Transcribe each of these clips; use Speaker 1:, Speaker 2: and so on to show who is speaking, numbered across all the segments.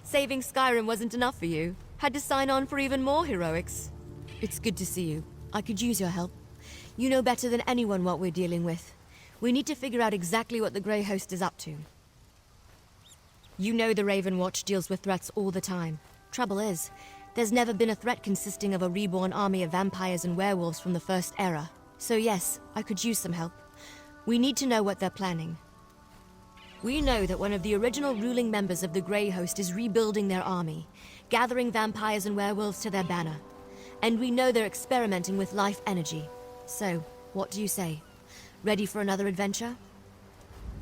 Speaker 1: Saving Skyrim wasn't enough for you. Had to sign on for even more heroics. It's good to see you. I could use your help. You know better than anyone what we're dealing with. We need to figure out exactly what the Grey Host is up to. You know the Raven Watch deals with threats all the time. Trouble is, there's never been a threat consisting of a reborn army of vampires and werewolves from the First Era. So yes, I could use some help. We need to know what they're planning. We know that one of the original ruling members of the Grey Host is rebuilding their army, gathering vampires and werewolves to their banner. And we know they're experimenting with life energy. So, what do you say? Ready for another adventure?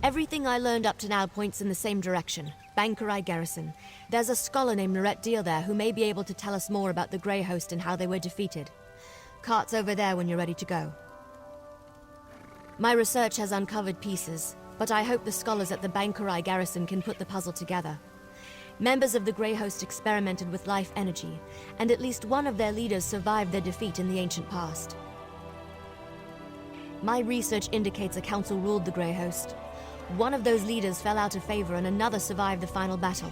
Speaker 1: Everything I learned up to now points in the same direction. Bankerai Garrison. There's a scholar named Norette Deal there who may be able to tell us more about the Grey Host and how they were defeated. Cart's over there when you're ready to go. My research has uncovered pieces, but I hope the scholars at the Bankerai Garrison can put the puzzle together. Members of the Grey Host experimented with life energy, and at least one of their leaders survived their defeat in the ancient past. My research indicates a council ruled the Grey Host. One of those leaders fell out of favor and another survived the final battle.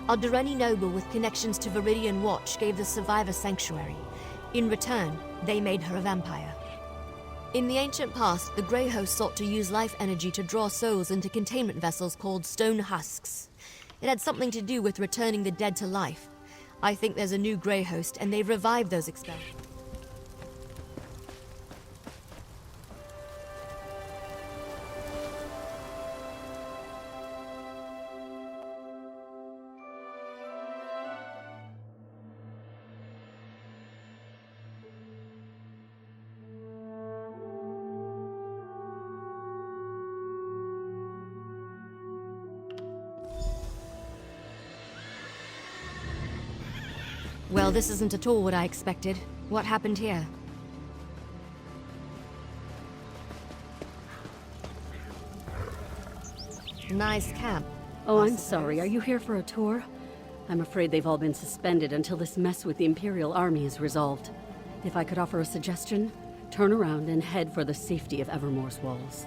Speaker 1: A Durrani noble with connections to Viridian Watch gave the survivor sanctuary. In return, they made her a vampire. In the ancient past, the Grey Host sought to use life energy to draw souls into containment vessels called stone husks. It had something to do with returning the dead to life. I think there's a new Grey Host, and they've revived those experiments. Well, this isn't at all what I expected. What happened here? Nice camp.
Speaker 2: Oh, I'm sorry. Are you here for a tour? I'm afraid they've all been suspended until this mess with the Imperial Army is resolved. If I could offer a suggestion, turn around and head for the safety of Evermore's walls.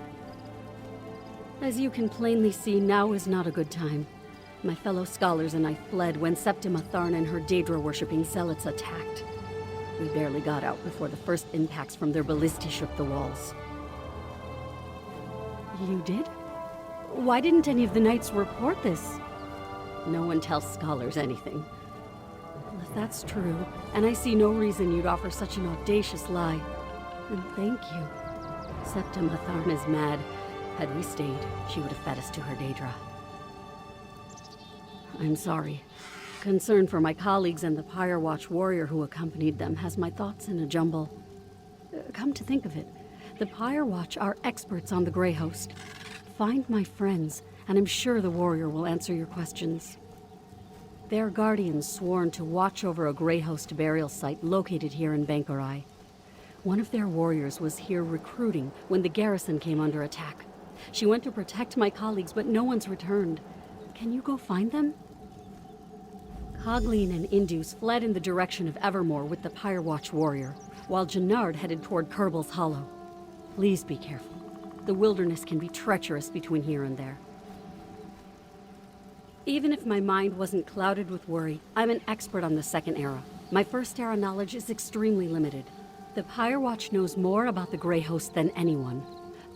Speaker 2: As you can plainly see, now is not a good time. My fellow scholars and I fled when Septima Tharn and her Daedra-worshipping zealots attacked. We barely got out before the first impacts from their ballistae shook the walls. You did? Why didn't any of the knights report this? No one tells scholars anything. Well, if that's true, and I see no reason you'd offer such an audacious lie, then thank you. Septima Tharn is mad. Had we stayed, she would have fed us to her Daedra. I'm sorry. Concern for my colleagues and the Pyre Watch warrior who accompanied them has my thoughts in a jumble. Come to think of it, the Pyre Watch are experts on the Grey Host. Find my friends, and I'm sure the warrior will answer your questions. They're guardians sworn to watch over a Grey Host burial site located here in Bankerai. One of their warriors was here recruiting when the garrison came under attack. She went to protect my colleagues, but no one's returned. Can you go find them? Cogleen and Indus fled in the direction of Evermore with the Pyre Watch warrior, while Jannard headed toward Kerbal's Hollow. Please be careful. The wilderness can be treacherous between here and there. Even if my mind wasn't clouded with worry, I'm an expert on the Second Era. My First Era knowledge is extremely limited. The Pyre Watch knows more about the Grey Host than anyone.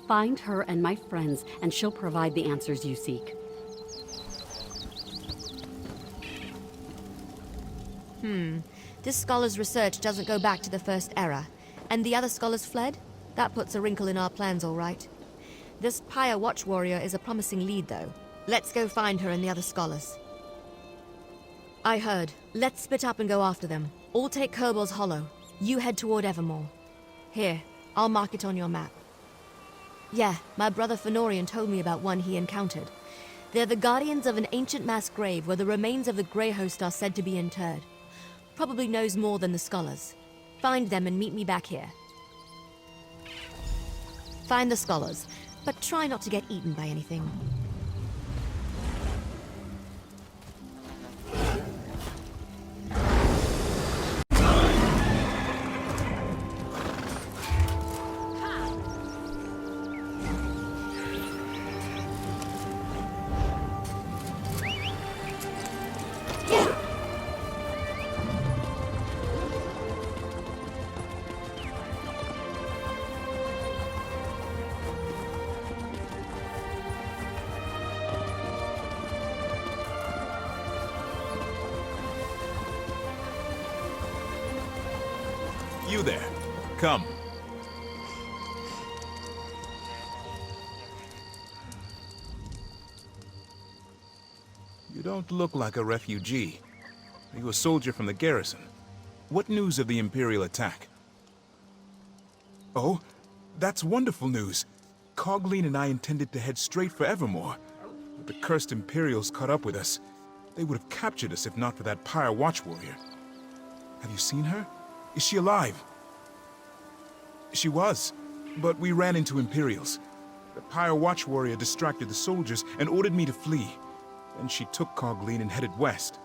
Speaker 2: Find her and my friends, and she'll provide the answers you seek.
Speaker 1: This scholar's research doesn't go back to the First Era. And the other scholars fled? That puts a wrinkle in our plans, all right. This Pyre Watch warrior is a promising lead, though. Let's go find her and the other scholars. I heard. Let's split up and go after them. All take Kerbal's Hollow. You head toward Evermore. Here, I'll mark it on your map. Yeah, my brother Fenorian told me about one he encountered. They're the guardians of an ancient mass grave where the remains of the Grey Host are said to be interred. Probably knows more than the scholars. Find them and meet me back here. Find the scholars, but try not to get eaten by anything.
Speaker 3: You there. Come. You don't look like a refugee. Are you a soldier from the garrison? What news of the Imperial attack? Oh, that's wonderful news. Cogleen and I intended to head straight for Evermore, but the cursed Imperials caught up with us. They would have captured us if not for that Pyre Watch warrior. Have you seen her? Is she alive? She was, but we ran into Imperials. The Pyre Watch warrior distracted the soldiers and ordered me to flee. Then she took Cogleen and headed west.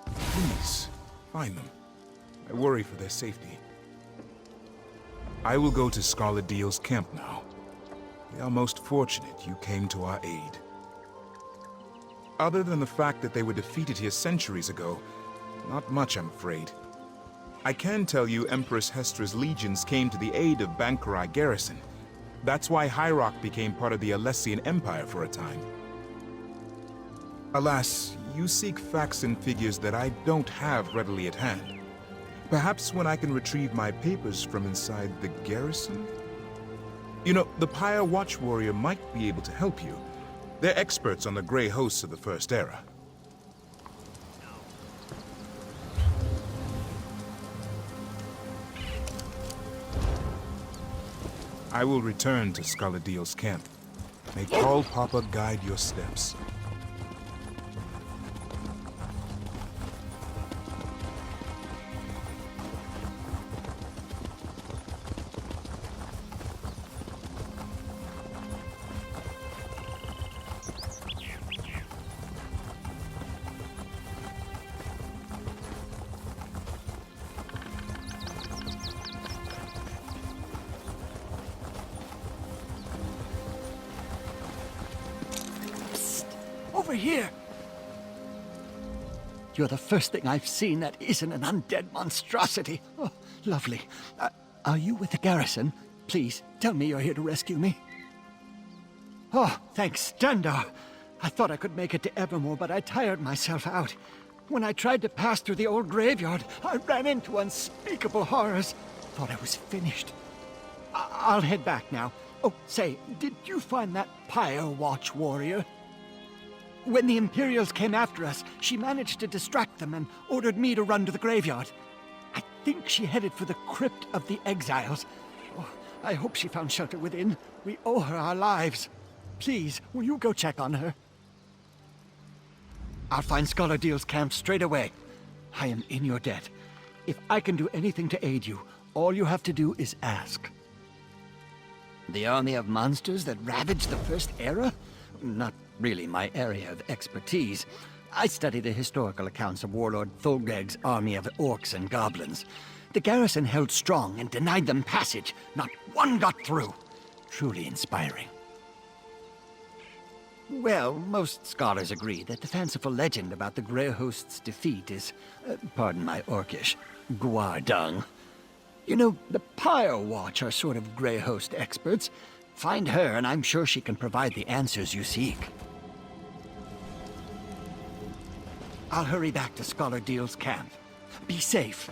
Speaker 3: Please, find them. I worry for their safety. I will go to Scarlet Deal's camp now. We are most fortunate you came to our aid. Other than the fact that they were defeated here centuries ago, not much, I'm afraid. I can tell you Empress Hestra's legions came to the aid of Bankarai garrison. That's why Hyrok became part of the Alessian Empire for a time. Alas, you seek facts and figures that I don't have readily at hand. Perhaps when I can retrieve my papers from inside the garrison? You know, the Pyre Watch warrior might be able to help you. They're experts on the Grey Hosts of the First Era. I will return to Skaladiel's camp. May Paul Papa guide your steps.
Speaker 4: Over here! You're the first thing I've seen that isn't an undead monstrosity. Oh, lovely. Are you with the garrison? Please, tell me you're here to rescue me. Oh, thanks, Dundar. I thought I could make it to Evermore, but I tired myself out. When I tried to pass through the old graveyard, I ran into unspeakable horrors. Thought I was finished. I'll head back now. Oh, say, did you find that Pyre Watch warrior? When the Imperials came after us, she managed to distract them and ordered me to run to the graveyard. I think she headed for the Crypt of the Exiles. Oh, I hope she found shelter within. We owe her our lives. Please, will you go check on her? I'll find Skaladiel's camp straight away. I am in your debt. If I can do anything to aid you, all you have to do is ask. The army of monsters that ravaged the First Era? Not really my area of expertise. I study the historical accounts of Warlord Thulgreg's army of orcs and goblins. The garrison held strong and denied them passage. Not one got through. Truly inspiring. Well, most scholars agree that the fanciful legend about the Grey Host's defeat is, pardon my orcish, guardung. You know, the Pyre Watch are sort of Grey Host experts. Find her, and I'm sure she can provide the answers you seek. I'll hurry back to Scholar Deal's camp. Be safe.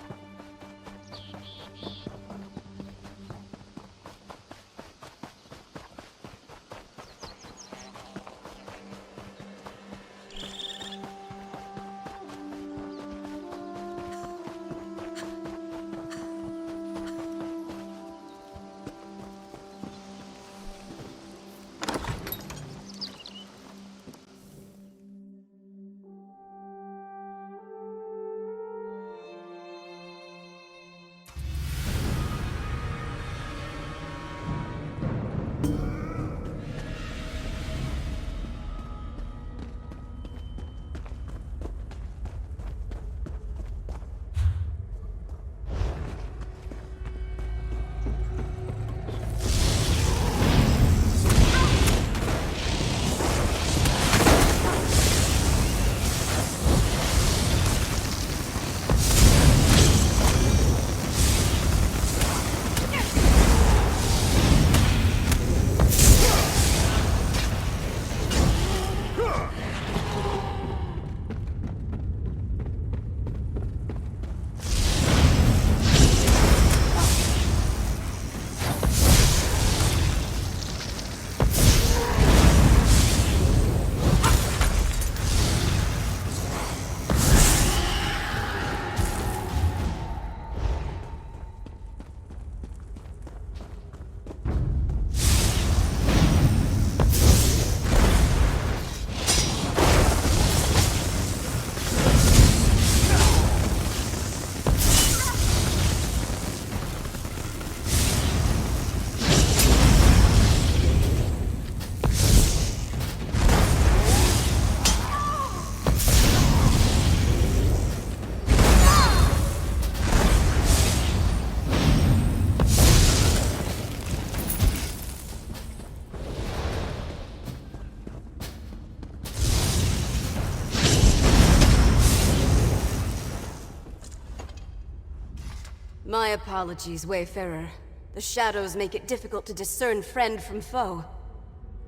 Speaker 5: My apologies, Wayfarer. The shadows make it difficult to discern friend from foe.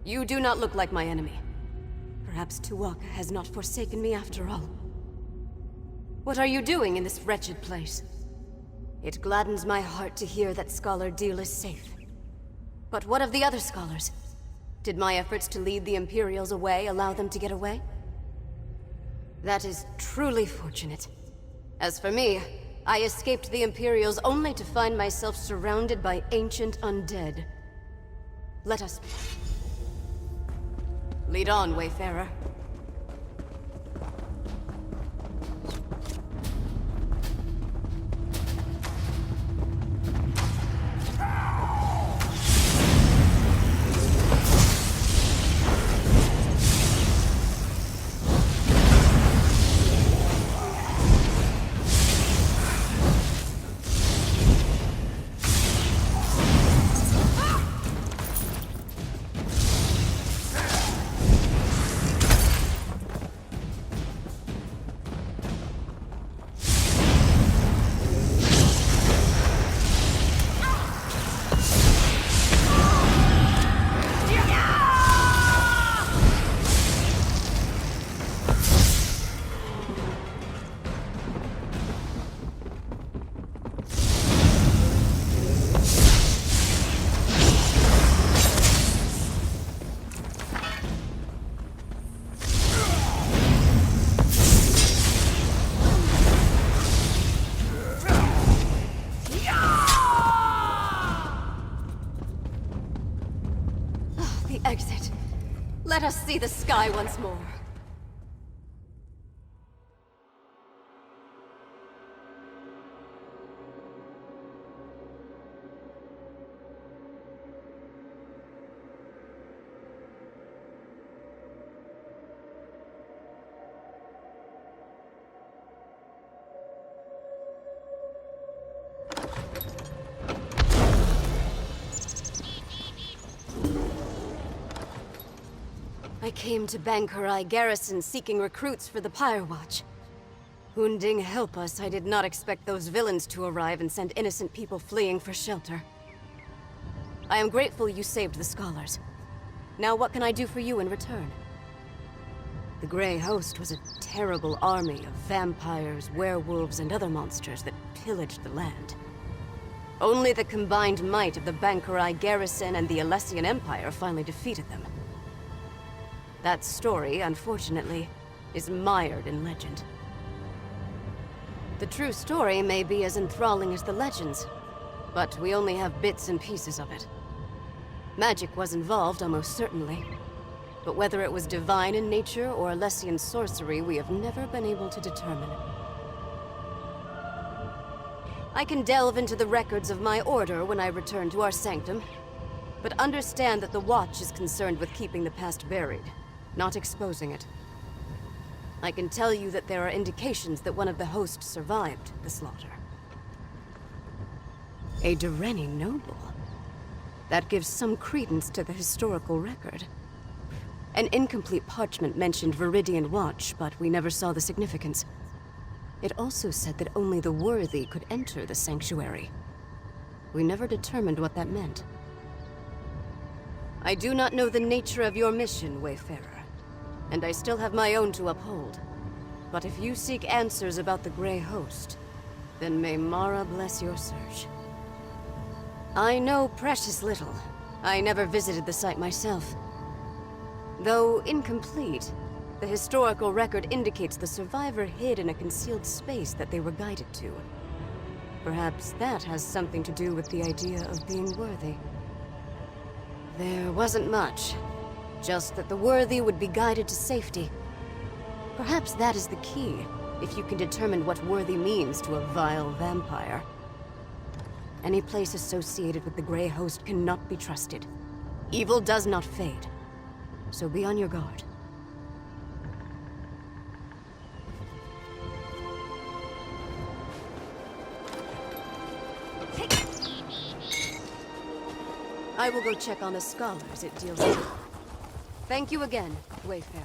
Speaker 5: You do not look like my enemy. Perhaps Tuwaka has not forsaken me after all. What are you doing in this wretched place? It gladdens my heart to hear that Scholar Deal is safe. But what of the other scholars? Did my efforts to lead the Imperials away allow them to get away? That is truly fortunate. As for me, I escaped the Imperials only to find myself surrounded by ancient undead. Let us... Lead on, Wayfarer. Exit. Let us see the sky once more. I came to Bankurai Garrison seeking recruits for the Pyre Watch. Hunding help us, I did not expect those villains to arrive and send innocent people fleeing for shelter. I am grateful you saved the scholars. Now what can I do for you in return? The Grey Host was a terrible army of vampires, werewolves, and other monsters that pillaged the land. Only the combined might of the Bankurai Garrison and the Alessian Empire finally defeated them. That story, unfortunately, is mired in legend. The true story may be as enthralling as the legends, but we only have bits and pieces of it. Magic was involved, almost certainly, but whether it was divine in nature or Alessian sorcery, we have never been able to determine. I can delve into the records of my order when I return to our sanctum, but understand that the Watch is concerned with keeping the past buried, not exposing it. I can tell you that there are indications that one of the hosts survived the slaughter. A Dureni noble. That gives some credence to the historical record. An incomplete parchment mentioned Viridian Watch, but we never saw the significance. It also said that only the worthy could enter the sanctuary. We never determined what that meant. I do not know the nature of your mission, Wayfarer, and I still have my own to uphold. But if you seek answers about the Grey Host, then may Mara bless your search. I know precious little. I never visited the site myself. Though incomplete, the historical record indicates the survivor hid in a concealed space that they were guided to. Perhaps that has something to do with the idea of being worthy. There wasn't much. Just that the worthy would be guided to safety. Perhaps that is the key, if you can determine what worthy means to a vile vampire. Any place associated with the Grey Host cannot be trusted. Evil does not fade, so be on your guard. I will go check on the scholars it deals with. Thank you again, Wayfarer.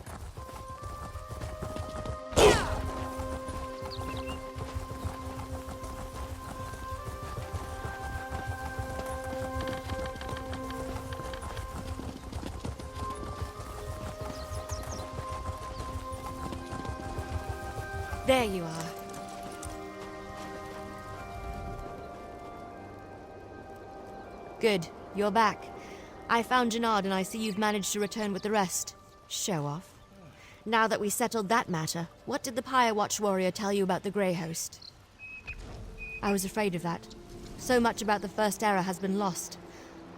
Speaker 1: There you are. Good. You're back. I found Jannard and I see you've managed to return with the rest. Show off. Now that we settled that matter, what did the Pyre Watch warrior tell you about the Grey Host? I was afraid of that. So much about the First Era has been lost.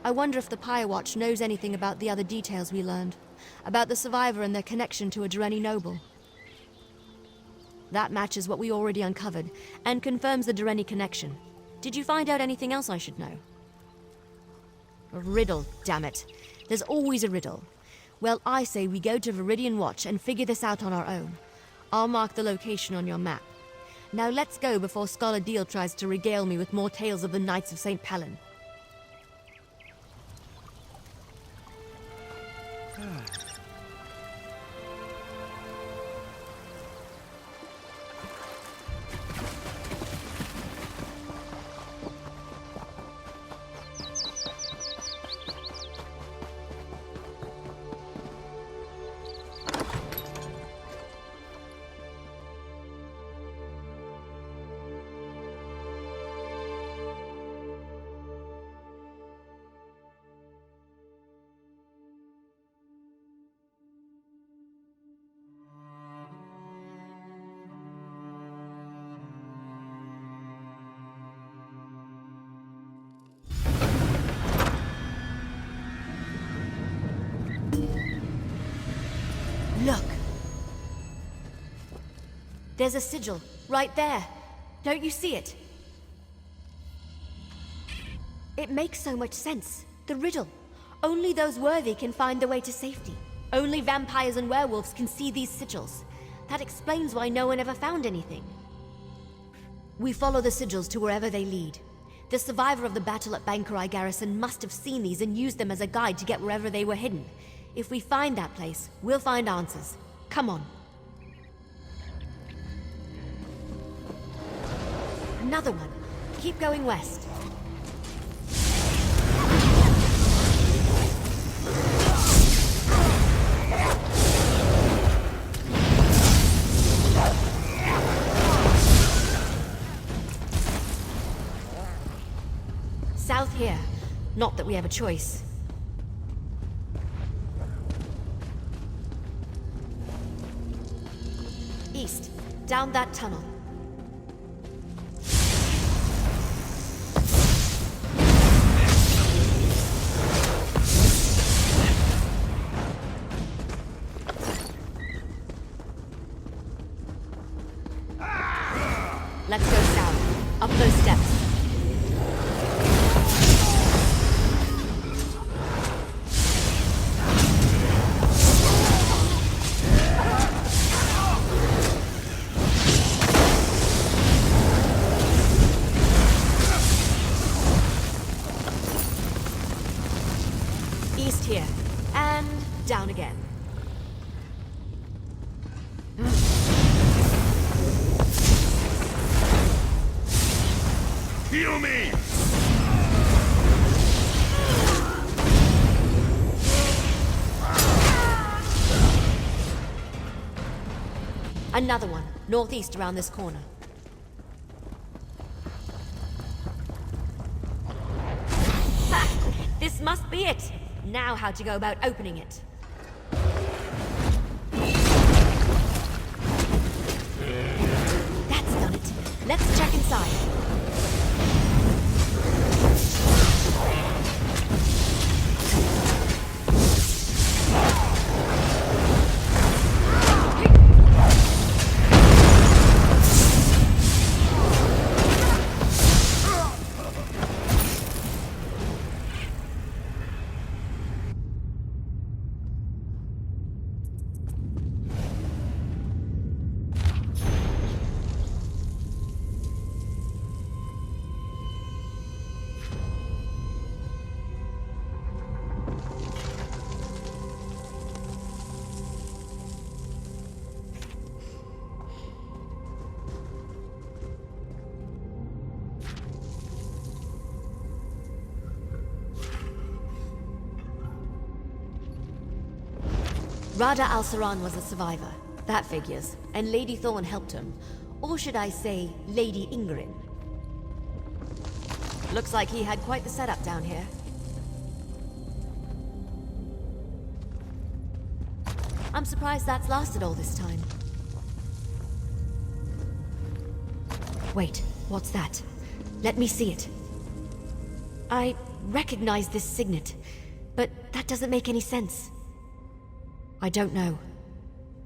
Speaker 1: I wonder if the Pyre Watch knows anything about the other details we learned. About the survivor and their connection to a Dureni noble. That matches what we already uncovered, and confirms the Dureni connection. Did you find out anything else I should know? A riddle, damn it. There's always a riddle. Well, I say we go to Viridian Watch and figure this out on our own. I'll mark the location on your map. Now let's go before Scholar Deal tries to regale me with more tales of the Knights of St. Pellin. Look! There's a sigil, right there. Don't you see it? It makes so much sense. The riddle. Only those worthy can find the way to safety. Only vampires and werewolves can see these sigils. That explains why no one ever found anything. We follow the sigils to wherever they lead. The survivor of the battle at Bankerai Garrison must have seen these and used them as a guide to get wherever they were hidden. If we find that place, we'll find answers. Come on. Another one. Keep going west. South here. Not that we have a choice. East, down that tunnel. Let's go south, up those steps. East here, and down again.
Speaker 3: Heal me!
Speaker 1: Another one, northeast around this corner. Ha! This must be it! Now how to go about opening it. That's done it. Let's check inside. Rada al-Saran was a survivor. That figures. And Lady Thorn helped him. Or should I say, Lady Ingrid? Looks like he had quite the setup down here. I'm surprised that's lasted all this time. Wait, what's that? Let me see it. I recognize this signet, but that doesn't make any sense. I don't know.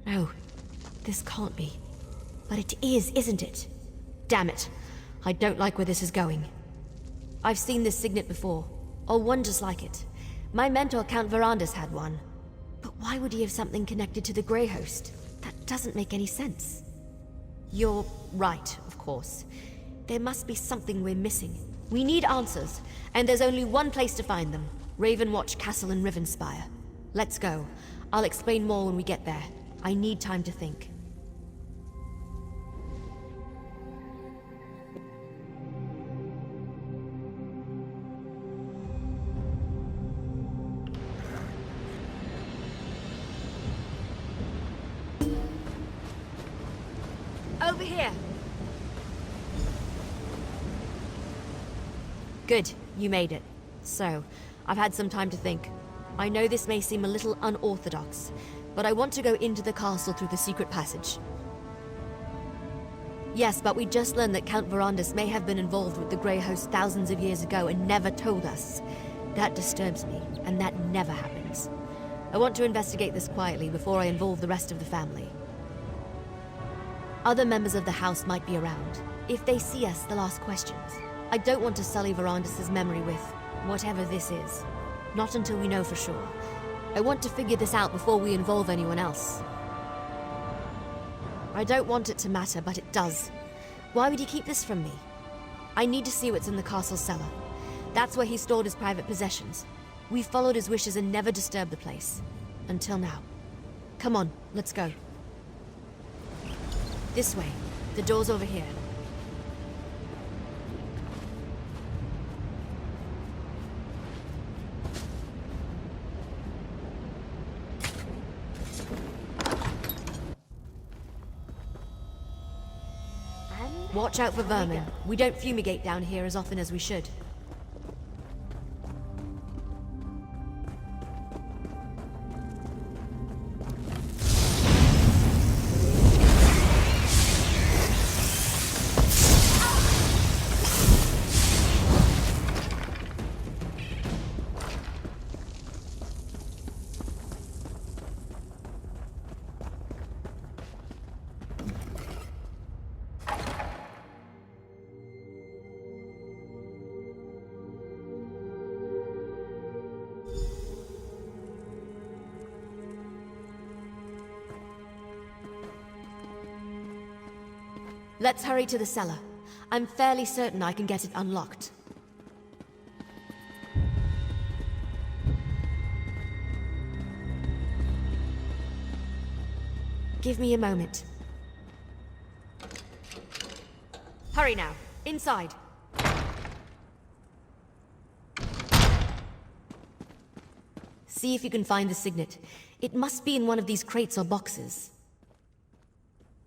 Speaker 1: No, this can't be. But it is, isn't it? Damn it. I don't like where this is going. I've seen this signet before, or one just like it. My mentor, Count Verandas, had one. But why would he have something connected to the Grey Host? That doesn't make any sense. You're right, of course. There must be something we're missing. We need answers, and there's only one place to find them. Ravenwatch Castle in Rivenspire. Let's go. I'll explain more when we get there. I need time to think. Over here! Good, you made it. So, I've had some time to think. I know this may seem a little unorthodox, but I want to go into the castle through the secret passage. Yes, but we just learned that Count Verandas may have been involved with the Grey Host thousands of years ago and never told us. That disturbs me, and that never happens. I want to investigate this quietly before I involve the rest of the family. Other members of the house might be around. If they see us, they'll ask questions. I don't want to sully Verandas's memory with whatever this is. Not until we know for sure. I want to figure this out before we involve anyone else. I don't want it to matter, but it does. Why would he keep this from me? I need to see what's in the castle cellar. That's where he stored his private possessions. We followed his wishes and never disturbed the place. Until now. Come on, let's go. This way. The door's over here. Watch out for vermin. We don't fumigate down here as often as we should. Let's hurry to the cellar. I'm fairly certain I can get it unlocked. Give me a moment. Hurry now. Inside. See if you can find the signet. It must be in one of these crates or boxes.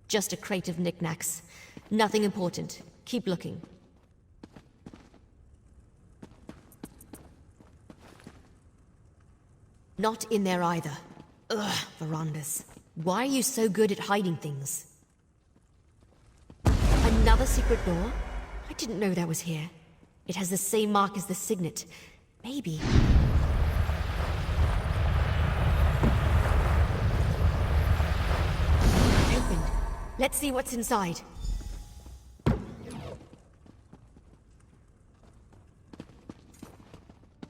Speaker 1: Just a crate of knickknacks. Nothing important. Keep looking. Not in there either. Ugh, Verandas. Why are you so good at hiding things? Another secret door? I didn't know that was here. It has the same mark as the signet. Maybe... Opened. Let's see what's inside.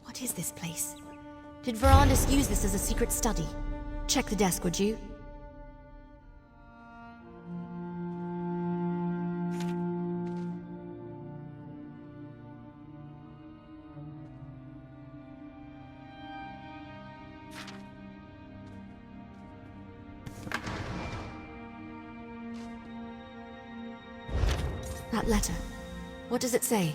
Speaker 1: What is this place? Did Verandas use this as a secret study? Check the desk, would you? That letter. What does it say?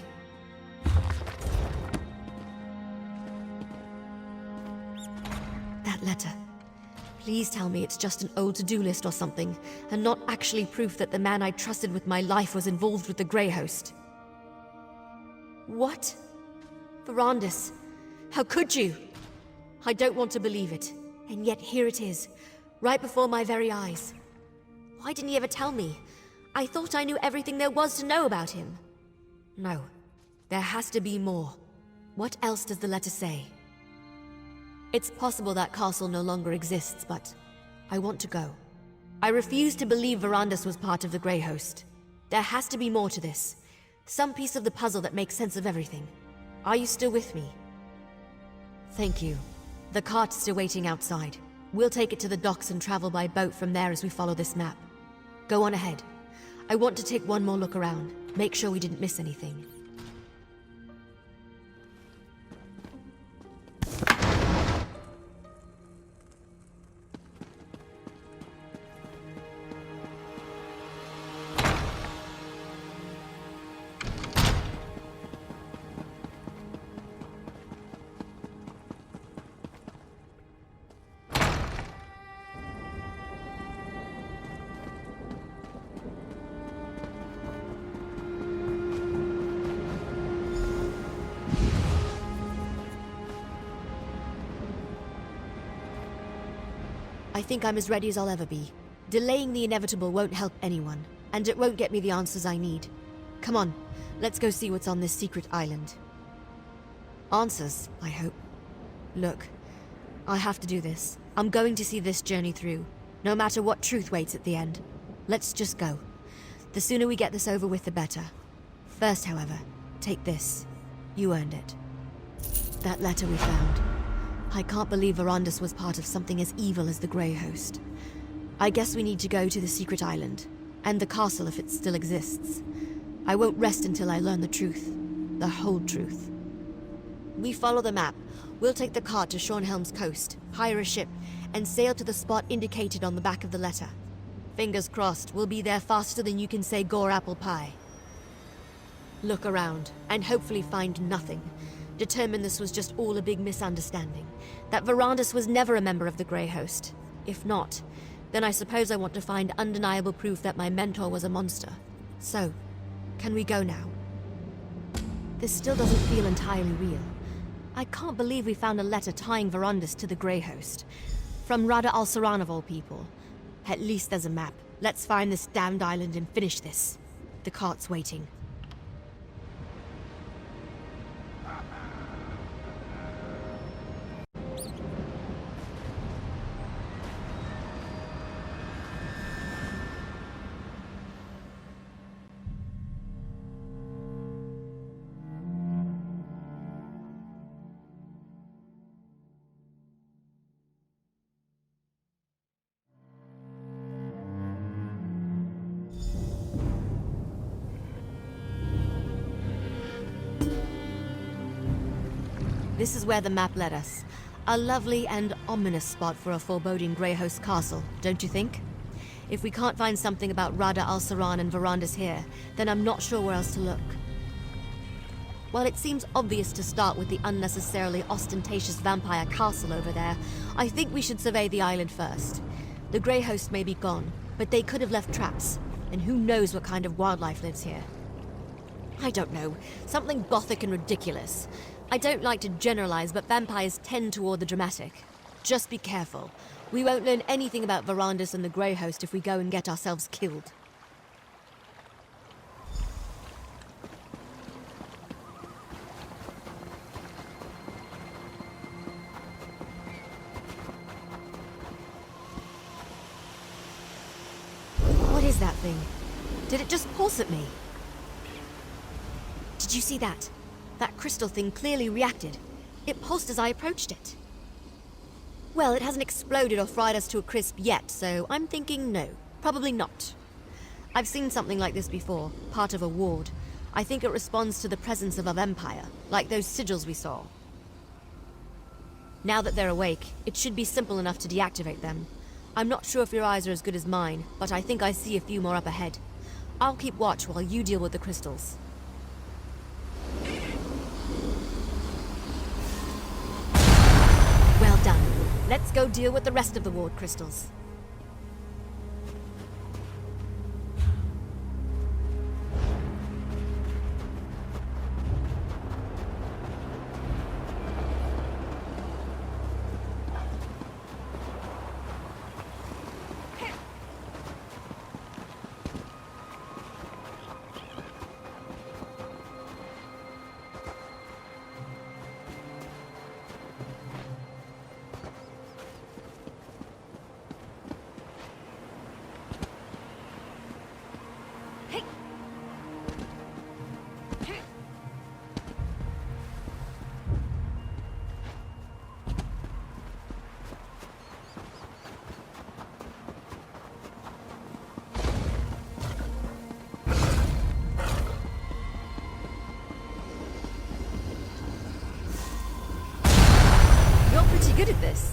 Speaker 1: That letter. Please tell me it's just an old to-do list or something, and not actually proof that the man I trusted with my life was involved with the Grey Host. What? Verandis, how could you? I don't want to believe it, and yet here it is, right before my very eyes. Why didn't he ever tell me? I thought I knew everything there was to know about him. No, there has to be more. What else does the letter say? It's possible that castle no longer exists, but I want to go. I refuse to believe Verandis was part of the Grey Host. There has to be more to this. Some piece of the puzzle that makes sense of everything. Are you still with me? Thank you. The cart's still waiting outside. We'll take it to the docks and travel by boat from there as we follow this map. Go on ahead. I want to take one more look around. Make sure we didn't miss anything. I think I'm as ready as I'll ever be. Delaying the inevitable won't help anyone, and it won't get me the answers I need. Come on, let's go see what's on this secret island. Answers, I hope. Look, I have to do this. I'm going to see this journey through, no matter what truth waits at the end. Let's just go. The sooner we get this over with, the better. First, however, take this. You earned it. That letter we found. I can't believe Verandis was part of something as evil as the Grey Host. I guess we need to go to the secret island, and the castle if it still exists. I won't rest until I learn the truth. The whole truth. We follow the map. We'll take the cart to Shornhelm's coast, hire a ship, and sail to the spot indicated on the back of the letter. Fingers crossed, we'll be there faster than you can say gore apple pie. Look around, and hopefully find nothing. Determine this was just all a big misunderstanding. That Verandis was never a member of the Grey Host. If not, then I suppose I want to find undeniable proof that my mentor was a monster. So, can we go now? This still doesn't feel entirely real. I can't believe we found a letter tying Verandis to the Grey Host. From Rada al-Saran of all people. At least there's a map. Let's find this damned island and finish this. The cart's waiting. This is where the map led us. A lovely and ominous spot for a foreboding Grey Host castle, don't you think? If we can't find something about Rada al-Saran and Verandis here, then I'm not sure where else to look. While it seems obvious to start with the unnecessarily ostentatious vampire castle over there, I think we should survey the island first. The Grey Host may be gone, but they could have left traps, and who knows what kind of wildlife lives here. I don't know, something gothic and ridiculous. I don't like to generalize, but vampires tend toward the dramatic. Just be careful. We won't learn anything about Verandis and the Grey Host if we go and get ourselves killed. What is that thing? Did it just pulse at me? Did you see that? That crystal thing clearly reacted. It pulsed as I approached it. Well, it hasn't exploded or fried us to a crisp yet, so I'm thinking no. Probably not. I've seen something like this before, part of a ward. I think it responds to the presence of a vampire, like those sigils we saw. Now that they're awake, it should be simple enough to deactivate them. I'm not sure if your eyes are as good as mine, but I think I see a few more up ahead. I'll keep watch while you deal with the crystals. Well done. Let's go deal with the rest of the ward crystals. You're pretty good at this.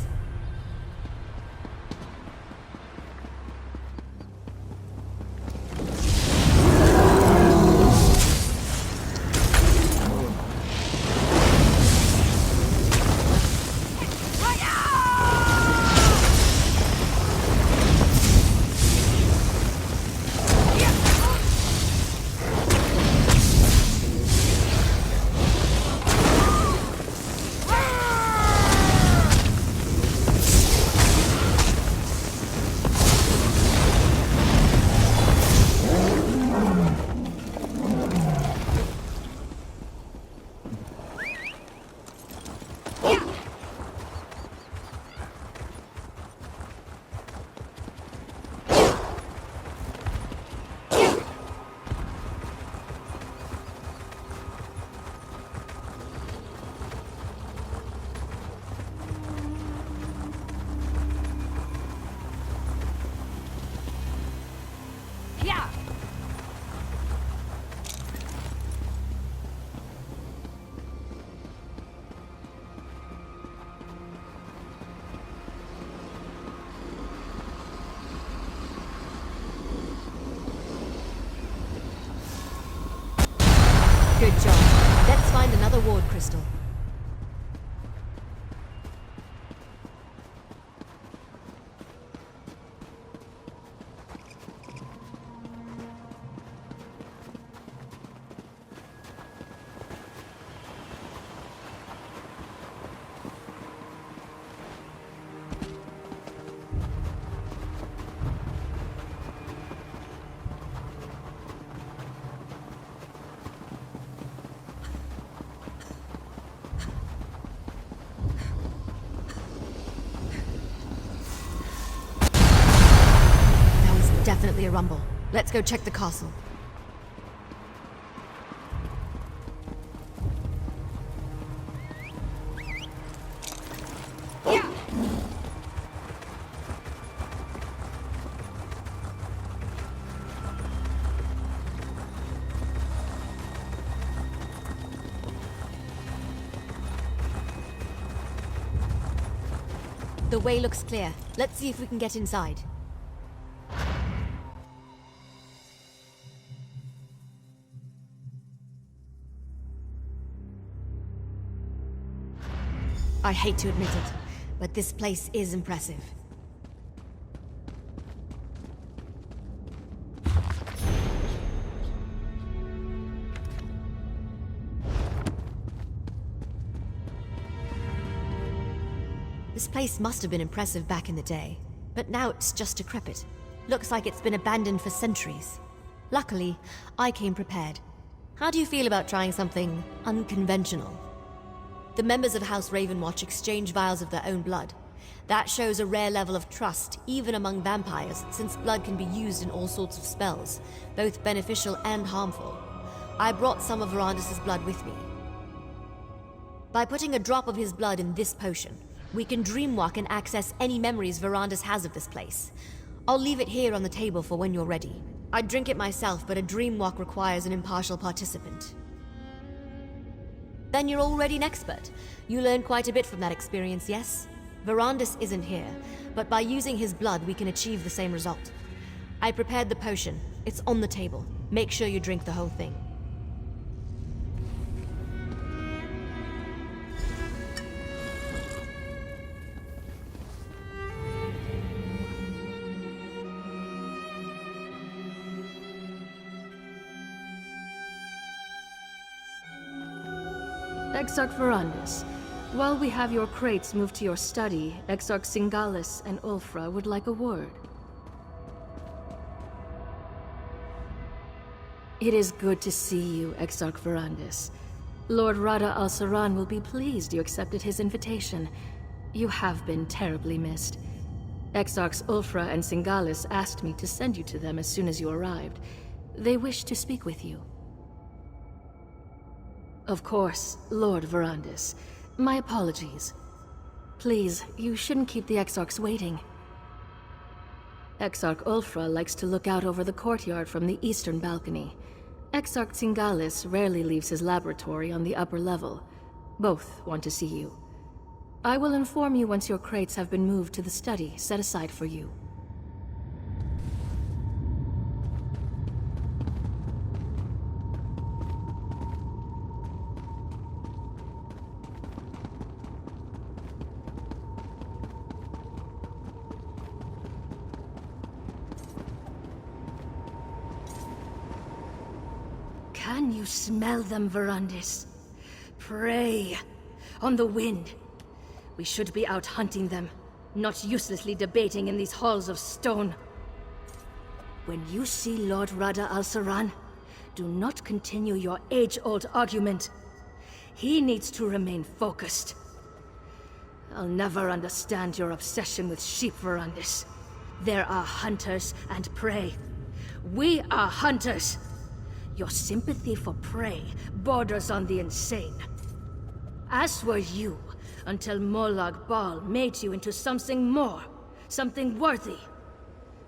Speaker 1: Good job. Let's find another ward crystal. Definitely a rumble. Let's go check the castle. The way looks clear. Let's see if we can get inside. I hate to admit it, but this place is impressive. This place must have been impressive back in the day, but now it's just decrepit. Looks like it's been abandoned for centuries. Luckily, I came prepared. How do you feel about trying something unconventional? The members of House Ravenwatch exchange vials of their own blood. That shows a rare level of trust, even among vampires, since blood can be used in all sorts of spells, both beneficial and harmful. I brought some of Verandis' blood with me. By putting a drop of his blood in this potion, we can dreamwalk and access any memories Verandis has of this place. I'll leave it here on the table for when you're ready. I'd drink it myself, but a dreamwalk requires an impartial participant. Then you're already an expert. You learned quite a bit from that experience, yes? Verandis isn't here, but by using his blood we can achieve the same result. I prepared the potion. It's on the table. Make sure you drink the whole thing.
Speaker 6: Exarch Verandis, while we have your crates moved to your study, Exarch Singalis and Ulfra would like a word. It is good to see you, Exarch Verandis. Lord Rada al-Saran will be pleased you accepted his invitation. You have been terribly missed. Exarchs Ulfra and Singalis asked me to send you to them as soon as you arrived. They wish to speak with you. Of course, Lord Verandis. My apologies. Please, you shouldn't keep the Exarchs waiting. Exarch Ulfra likes to look out over the courtyard from the eastern balcony. Exarch Singalis rarely leaves his laboratory on the upper level. Both want to see you. I will inform you once your crates have been moved to the study set aside for you. Can you smell them, Verandis? Prey on the wind. We should be out hunting them, not uselessly debating in these halls of stone. When you see Lord Rada al-Saran, do not continue your age-old argument. He needs to remain focused. I'll never understand your obsession with sheep, Verandis. There are hunters and prey. We are hunters. Your sympathy for prey borders on the insane. As were you, until Molag Bal made you into something more, something worthy.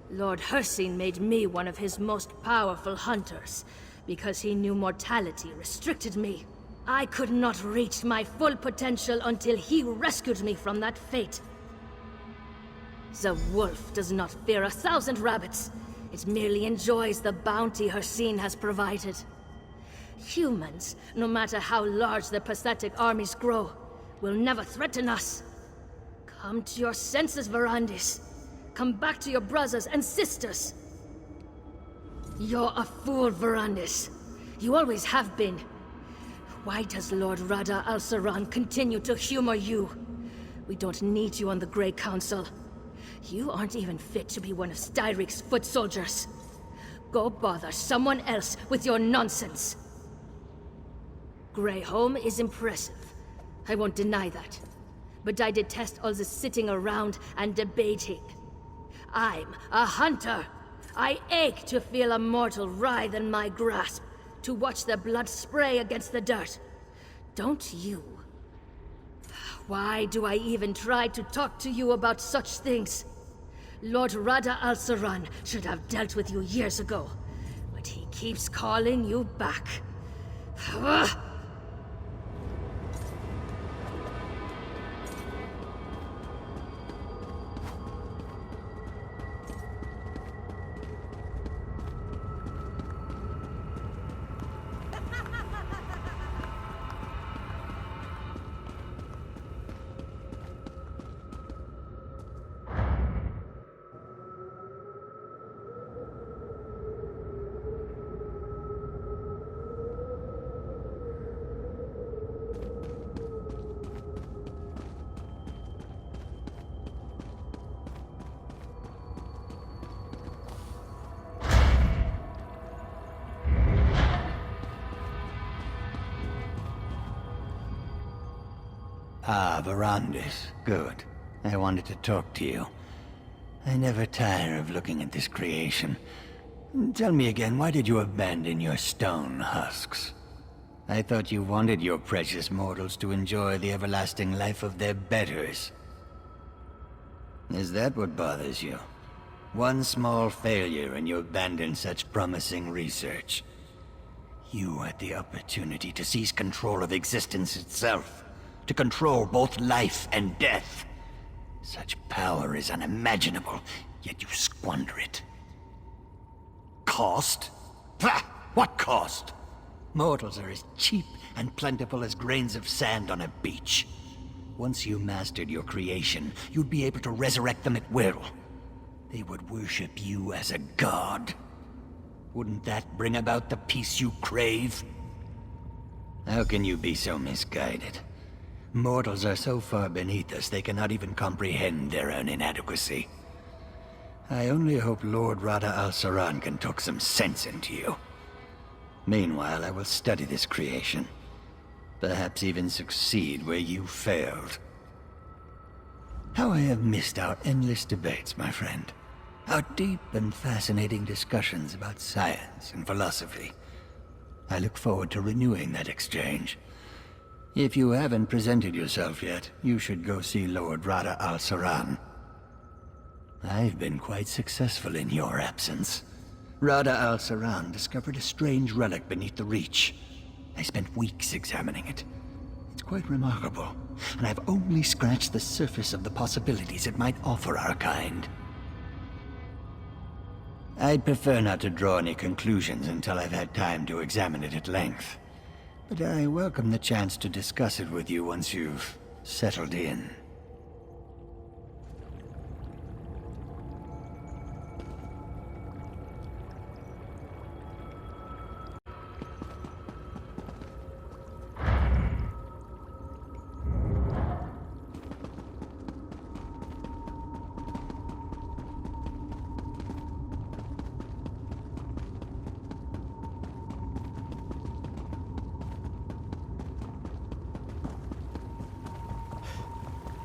Speaker 6: Lord Hircine made me one of his most powerful hunters, because he knew mortality restricted me. I could not reach my full potential until he rescued me from that fate. The wolf does not fear 1,000 rabbits. It merely enjoys the bounty Hircine has provided. Humans, no matter how large their pathetic armies grow, will never threaten us. Come to your senses, Verandis. Come back to your brothers and sisters. You're a fool, Verandis. You always have been. Why does Lord Rada al-Saran continue to humor you? We don't need you on the Grey Council. You aren't even fit to be one of Styrik's foot soldiers. Go bother someone else with your nonsense. Greyholm is impressive. I won't deny that. But I detest all the sitting around and debating. I'm a hunter. I ache to feel a mortal writhe in my grasp, to watch their blood spray against the dirt. Don't you? Why do I even try to talk to you about such things? Lord Rada al-Saran should have dealt with you years ago, but he keeps calling you back.
Speaker 4: Ah, Verandis. Good. I wanted to talk to you. I never tire of looking at this creation. Tell me again, why did you abandon your stone husks? I thought you wanted your precious mortals to enjoy the everlasting life of their betters. Is that what bothers you? One small failure and you abandon such promising research. You had the opportunity to seize control of existence itself. To control both life and death. Such power is unimaginable, yet you squander it. Cost? Pah! What cost? Mortals are as cheap and plentiful as grains of sand on a beach. Once you mastered your creation, you'd be able to resurrect them at will. They would worship you as a god. Wouldn't that bring about the peace you crave? How can you be so misguided? Mortals are so far beneath us they cannot even comprehend their own inadequacy. I only hope Lord Rada al-Saran can talk some sense into you. Meanwhile, I will study this creation. Perhaps even succeed where you failed. How I have missed our endless debates, my friend. Our deep and fascinating discussions about science and philosophy. I look forward to renewing that exchange. If you haven't presented yourself yet, you should go see Lord Rada al-Saran. I've been quite successful in your absence. Rada al-Saran discovered a strange relic beneath the Reach. I spent weeks examining it. It's quite remarkable, and I've only scratched the surface of the possibilities it might offer our kind. I'd prefer not to draw any conclusions until I've had time to examine it at length. But I welcome the chance to discuss it with you once you've settled in.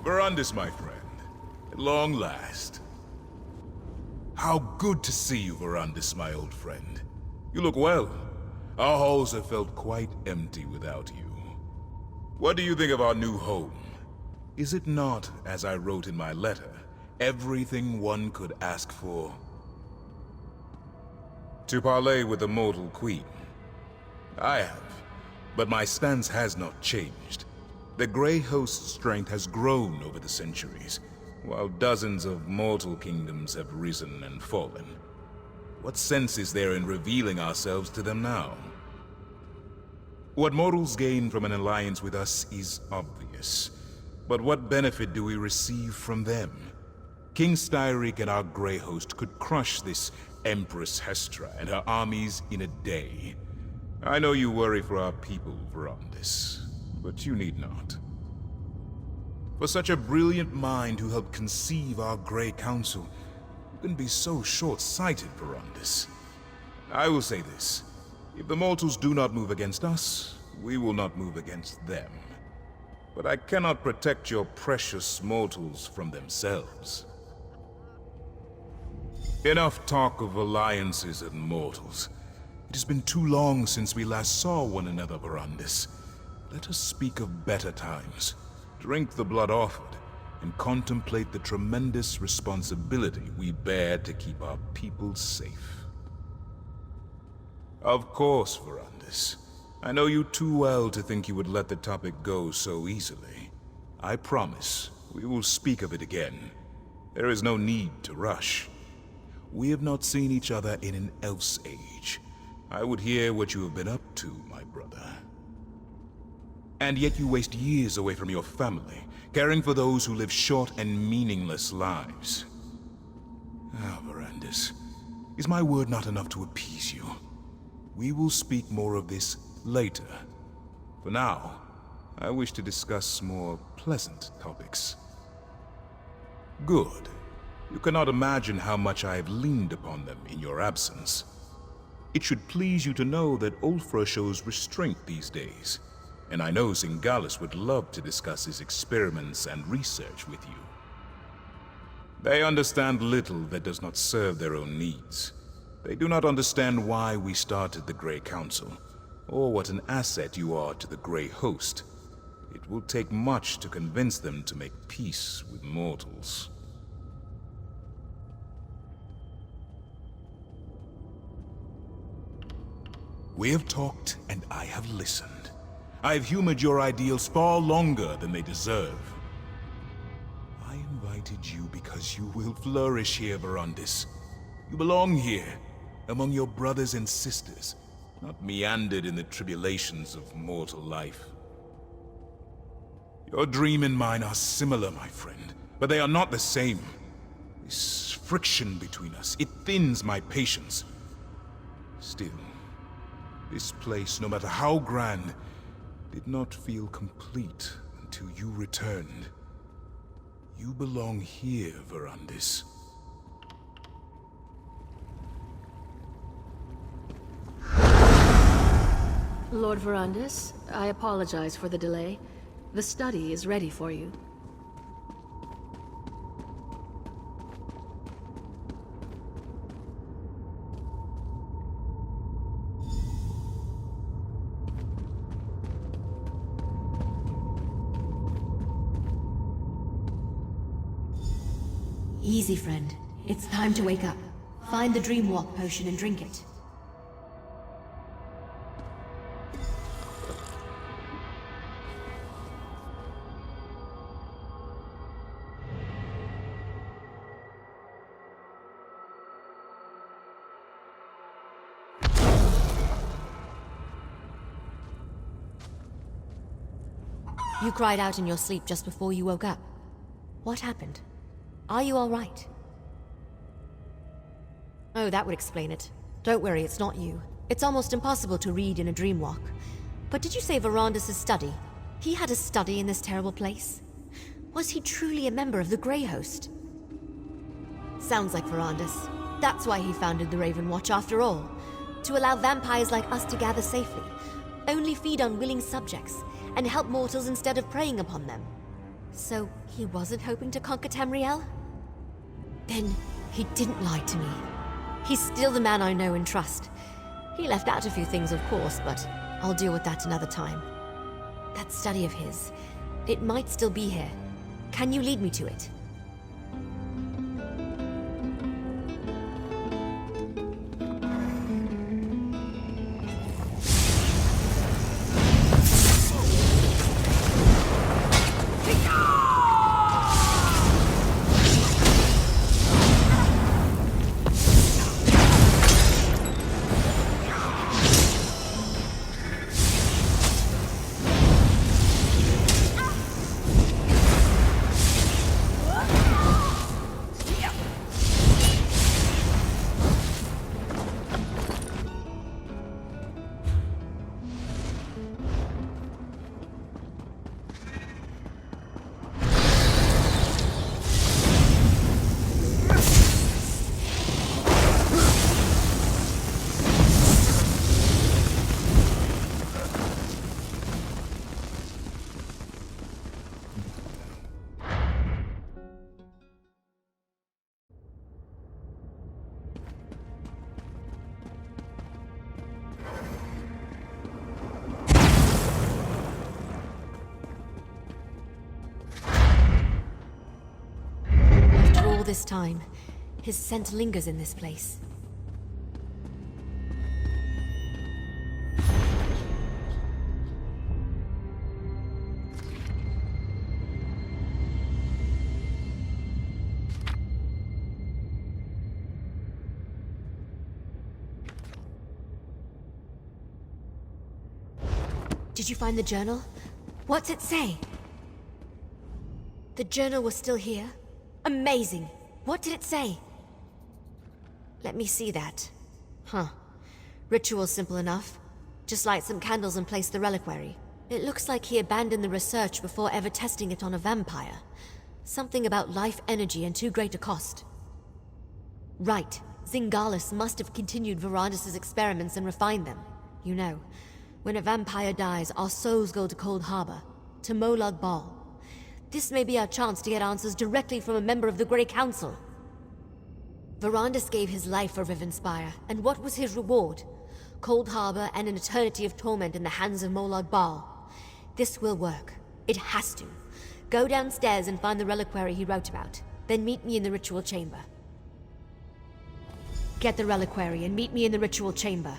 Speaker 3: Verandis, my friend. At long last. How good to see you, Verandis, my old friend. You look well. Our halls have felt quite empty without you. What do you think of our new home? Is it not, as I wrote in my letter, everything one could ask for? To parley with the mortal queen. I have, but my stance has not changed. The Grey Host's strength has grown over the centuries, while dozens of mortal kingdoms have risen and fallen. What sense is there in revealing ourselves to them now? What mortals gain from an alliance with us is obvious, but what benefit do we receive from them? King Styric and our Grey Host could crush this Empress Hestra and her armies in a day. I know you worry for our people, Verandis, but you need not. For such a brilliant mind who helped conceive our Grey Council, you can be so short-sighted, Verandis. I will say this. If the mortals do not move against us, we will not move against them. But I cannot protect your precious mortals from themselves. Enough talk of alliances and mortals. It has been too long since we last saw one another, Verandis. Let us speak of better times, drink the blood offered, and contemplate the tremendous responsibility we bear to keep our people safe. Of course, Verandis. I know you too well to think you would let the topic go so easily. I promise we will speak of it again. There is no need to rush. We have not seen each other in an elf's age. I would hear what you have been up to, my brother. And yet you waste years away from your family, caring for those who live short and meaningless lives. Ah, Verandis, is my word not enough to appease you? We will speak more of this later. For now, I wish to discuss more pleasant topics. Good. You cannot imagine how much I have leaned upon them in your absence. It should please you to know that Ulfra shows restraint these days, and I know Zingalis would love to discuss his experiments and research with you. They understand little that does not serve their own needs. They do not understand why we started the Grey Council, or what an asset you are to the Grey Host. It will take much to convince them to make peace with mortals. We have talked, and I have listened. I have humored your ideals far longer than they deserve. I invited you because you will flourish here, Verandis. You belong here, among your brothers and sisters, not meandered in the tribulations of mortal life. Your dream and mine are similar, my friend, but they are not the same. This friction between us, it thins my patience. Still, this place, no matter how grand, did not feel complete until you returned. You belong here, Verandis.
Speaker 6: Lord Verandis, I apologize for the delay. The study is ready for you.
Speaker 1: Easy, friend. It's time to wake up. Find the Dream Walk potion and drink it. You cried out in your sleep just before you woke up. What happened? Are you all right? Oh, that would explain it. Don't worry, it's not you. It's almost impossible to read in a dream walk. But did you say Verandis' study? He had a study in this terrible place? Was he truly a member of the Grey Host? Sounds like Verandis. That's why he founded the Raven Watch after all. To allow vampires like us to gather safely. Only feed on willing subjects, and help mortals instead of preying upon them. So, he wasn't hoping to conquer Tamriel? Then, he didn't lie to me. He's still the man I know and trust. He left out a few things, of course, but I'll deal with that another time. That study of his, it might still be here. Can you lead me to it? This time, his scent lingers in this place. Did you find the journal? What's it say? The journal was still here? Amazing! What did it say? Let me see that. Huh. Ritual's simple enough. Just light some candles and place the reliquary. It looks like he abandoned the research before ever testing it on a vampire. Something about life energy and too great a cost. Right. Zingalis must have continued Verandis' experiments and refined them. You know, when a vampire dies, our souls go to Cold Harbor, to Molag Bal. This may be our chance to get answers directly from a member of the Grey Council. Verandis gave his life for Rivenspire, and what was his reward? Cold Harbor and an eternity of torment in the hands of Molag Bal. This will work. It has to. Go downstairs and find the reliquary he wrote about. Then meet me in the ritual chamber. Get the reliquary and meet me in the ritual chamber.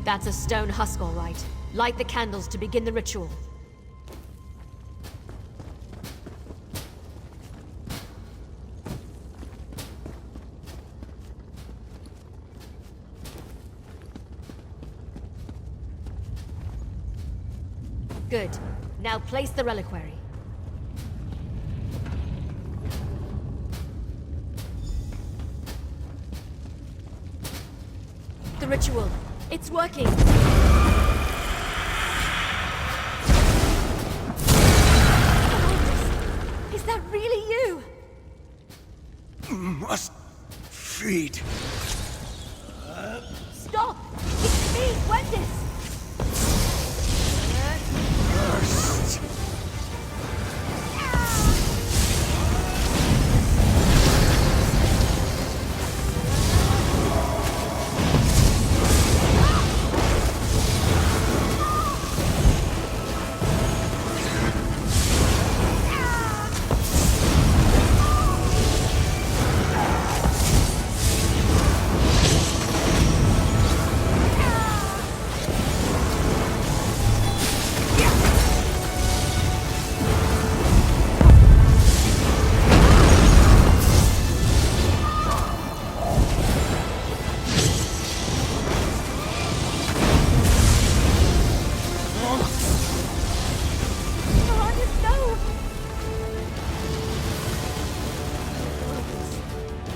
Speaker 1: That's a stone husk, all right. Light the candles to begin the ritual. Good. Now place the reliquary. The ritual. It's working. Is that really you?
Speaker 4: Must feed.
Speaker 1: Stop! It's me, Gwendis!
Speaker 4: First.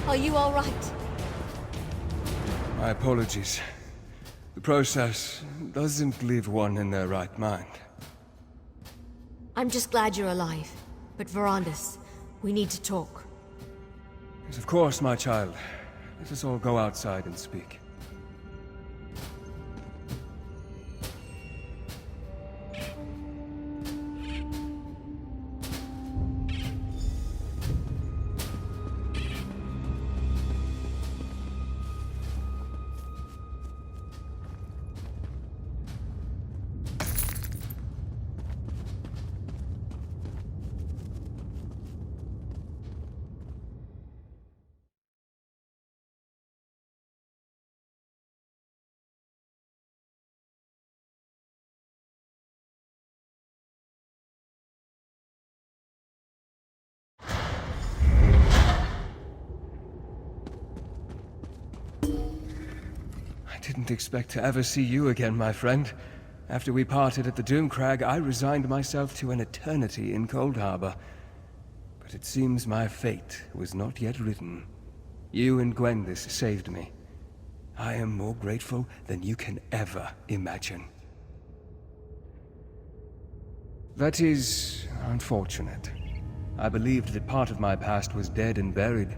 Speaker 1: Are you all right?
Speaker 7: My apologies. The process doesn't leave one in their right mind.
Speaker 1: I'm just glad you're alive. But Verandis, we need to talk.
Speaker 7: Yes, of course, my child. Let us all go outside and speak. I didn't expect to ever see you again, my friend. After we parted at the Doomcrag, I resigned myself to an eternity in Cold Harbor. But it seems my fate was not yet written. You and Gwendis saved me. I am more grateful than you can ever imagine. That is unfortunate. I believed that part of my past was dead and buried.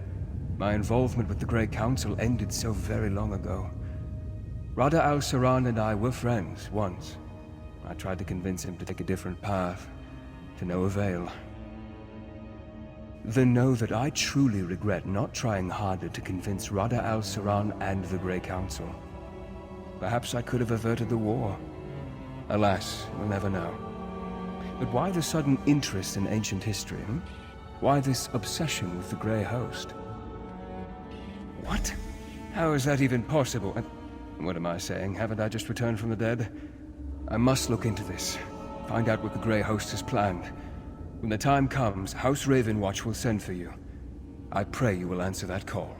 Speaker 7: My involvement with the Grey Council ended so very long ago. Rada al-Saran and I were friends once. I tried to convince him to take a different path, to no avail. Then know that I truly regret not trying harder to convince Rada al-Saran and the Grey Council. Perhaps I could have averted the war. Alas, we'll never know. But why the sudden interest in ancient history, hmm? Why this obsession with the Grey Host? What? How is that even possible? What am I saying? Haven't I just returned from the dead? I must look into this. Find out what the Grey Host has planned. When the time comes, House Ravenwatch will send for you. I pray you will answer that call.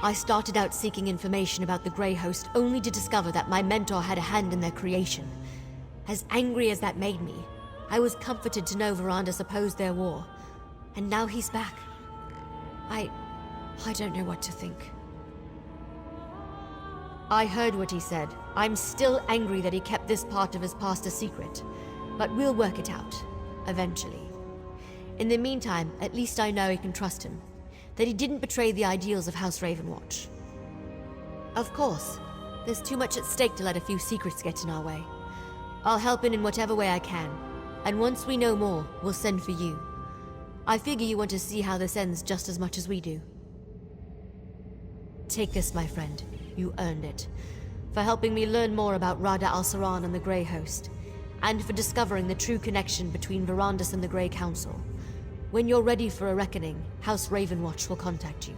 Speaker 1: I started out seeking information about the Grey Host only to discover that my mentor had a hand in their creation. As angry as that made me, I was comforted to know Verandis opposed their war. And now he's back. I don't know what to think. I heard what he said. I'm still angry that he kept this part of his past a secret. But we'll work it out. Eventually. In the meantime, at least I know I can trust him. That he didn't betray the ideals of House Ravenwatch. Of course, there's too much at stake to let a few secrets get in our way. I'll help in whatever way I can. And once we know more, we'll send for you. I figure you want to see how this ends just as much as we do. Take this, my friend. You earned it. For helping me learn more about Rada al-Saran and the Grey Host. And for discovering the true connection between Verandis and the Grey Council. When you're ready for a reckoning, House Ravenwatch will contact you.